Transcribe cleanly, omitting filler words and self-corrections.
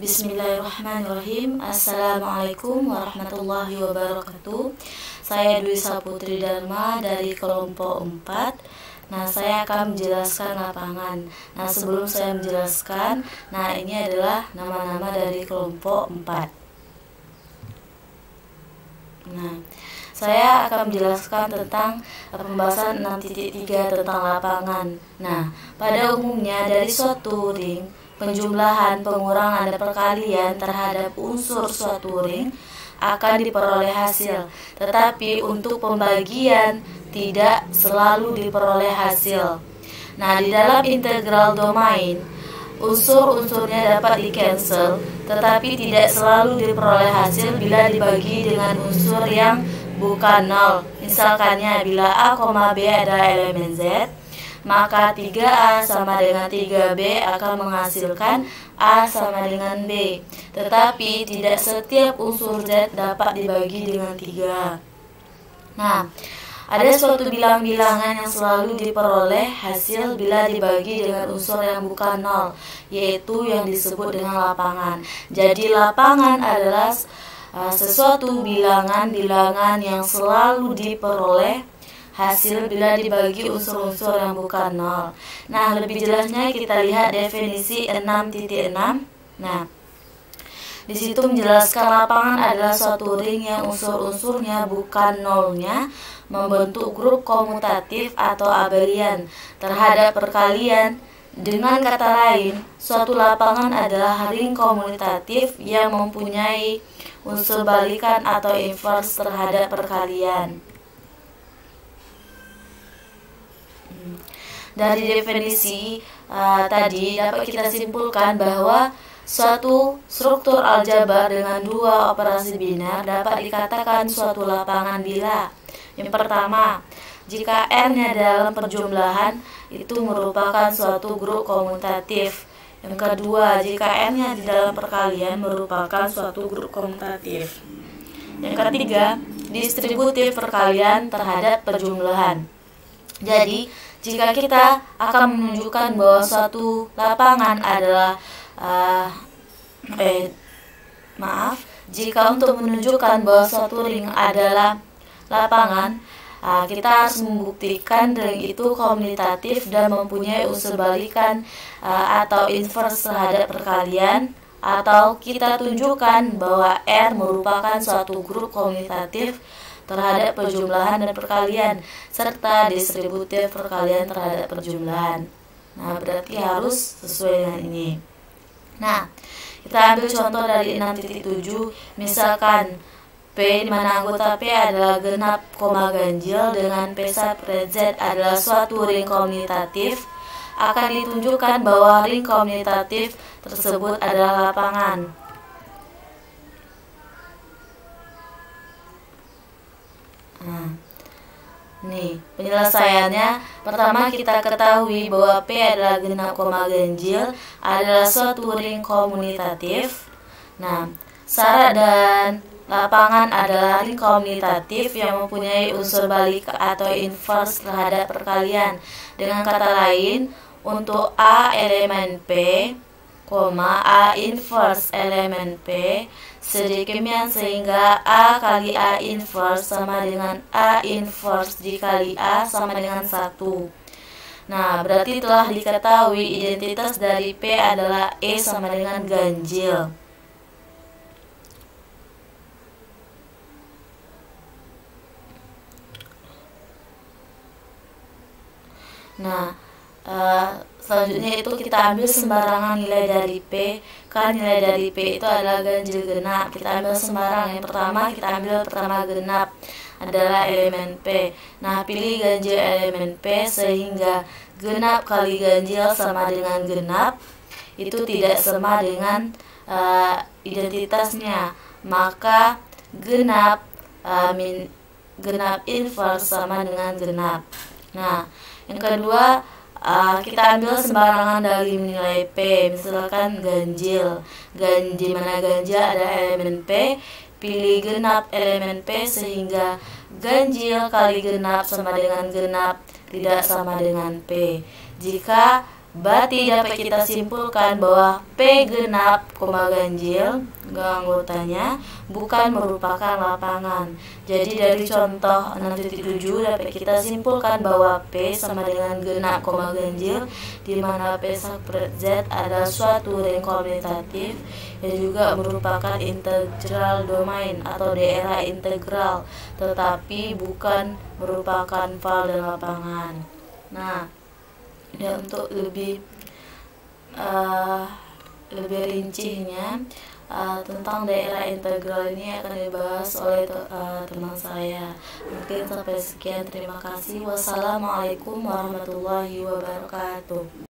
Bismillahirrahmanirrahim. Assalamualaikum warahmatullahi wabarakatuh. Saya Dwi Saputri Dharma dari kelompok 4. Nah, saya akan menjelaskan lapangan. Nah, sebelum saya menjelaskan, ini adalah nama-nama dari kelompok 4. Nah, saya akan menjelaskan tentang pembahasan 6.3 tentang lapangan. Nah, pada umumnya dari suatu ring, penjumlahan, pengurangan, dan perkalian terhadap unsur suatu ring akan diperoleh hasil. Tetapi untuk pembagian tidak selalu diperoleh hasil. Nah, di dalam integral domain, unsur-unsurnya dapat di-cancel, tetapi tidak selalu diperoleh hasil bila dibagi dengan unsur yang bukan nol. Misalkannya, bila A, B adalah elemen Z, maka 3A sama dengan 3B akan menghasilkan A sama dengan B. Tetapi tidak setiap unsur Z dapat dibagi dengan 3. Nah, ada suatu bilang-bilangan yang selalu diperoleh hasil bila dibagi dengan unsur yang bukan nol, yaitu yang disebut dengan lapangan. Jadi lapangan adalah sesuatu bilangan-bilangan yang selalu diperoleh hasil bila dibagi unsur-unsur yang bukan nol. Nah, lebih jelasnya kita lihat definisi 6.6. Nah, di situ menjelaskan lapangan adalah suatu ring yang unsur-unsurnya bukan nolnya membentuk grup komutatif atau abelian terhadap perkalian. Dengan kata lain, suatu lapangan adalah ring komutatif yang mempunyai unsur balikan atau inverse terhadap perkalian. Dari definisi tadi dapat kita simpulkan bahwa suatu struktur aljabar dengan dua operasi biner dapat dikatakan suatu lapangan bila yang pertama, jika R-nya dalam perjumlahan itu merupakan suatu grup komutatif. Yang kedua, jika R-nya di dalam perkalian merupakan suatu grup komutatif. Yang ketiga, distributif perkalian terhadap perjumlahan. Jadi, jika kita akan menunjukkan bahwa suatu lapangan adalah jika untuk menunjukkan bahwa suatu ring adalah lapangan, kita harus membuktikan ring itu komutatif dan mempunyai unsur balikan atau inverse terhadap perkalian, atau kita tunjukkan bahwa R merupakan suatu grup komutatif terhadap perjumlahan dan perkalian serta distributif perkalian terhadap perjumlahan. Nah, berarti harus sesuai dengan ini. Nah, kita ambil contoh dari 6.7. Misalkan P di mana anggota P adalah genap koma ganjil dengan P sub Z adalah suatu ring komutatif, akan ditunjukkan bahwa ring komutatif tersebut adalah lapangan. Nih, penyelesaiannya. Pertama, kita ketahui bahwa P adalah genap koma ganjil adalah suatu ring komutatif. Nah, syarat dan lapangan adalah ring komutatif yang mempunyai unsur balik atau inverse terhadap perkalian. Dengan kata lain, untuk A elemen P, A inverse elemen P, sedemikian sehingga A kali A inverse sama dengan A inverse dikali A sama dengan 1. Nah, berarti telah diketahui identitas dari P adalah E sama dengan ganjil. Nah, selanjutnya itu kita ambil sembarangan nilai dari P. Kan nilai dari P itu adalah ganjil genap. Kita ambil sembarang. Yang pertama kita ambil pertama genap adalah elemen P. Nah, pilih ganjil elemen P sehingga genap kali ganjil sama dengan genap itu tidak sama dengan identitasnya. Maka genap genap inverse sama dengan genap. Nah, yang kedua, kita ambil sembarangan dari nilai P. Misalkan ganjil. Mana ganjil ada elemen P, pilih genap elemen P sehingga ganjil kali genap sama dengan genap tidak sama dengan P. Jika Berarti dapat kita simpulkan bahwa P genap, ganjil anggotanya bukan merupakan lapangan. Jadi dari contoh 6.7 dapat kita simpulkan bahwa P sama dengan genap, ganjil, di mana P separate Z adalah suatu ring komutatif yang juga merupakan integral domain atau daerah integral, tetapi bukan merupakan file dan lapangan. Nah, dan untuk lebih rincinya tentang daerah integral ini akan dibahas oleh teman saya. Mungkin sampai sekian, terima kasih. Wassalamualaikum warahmatullahi wabarakatuh.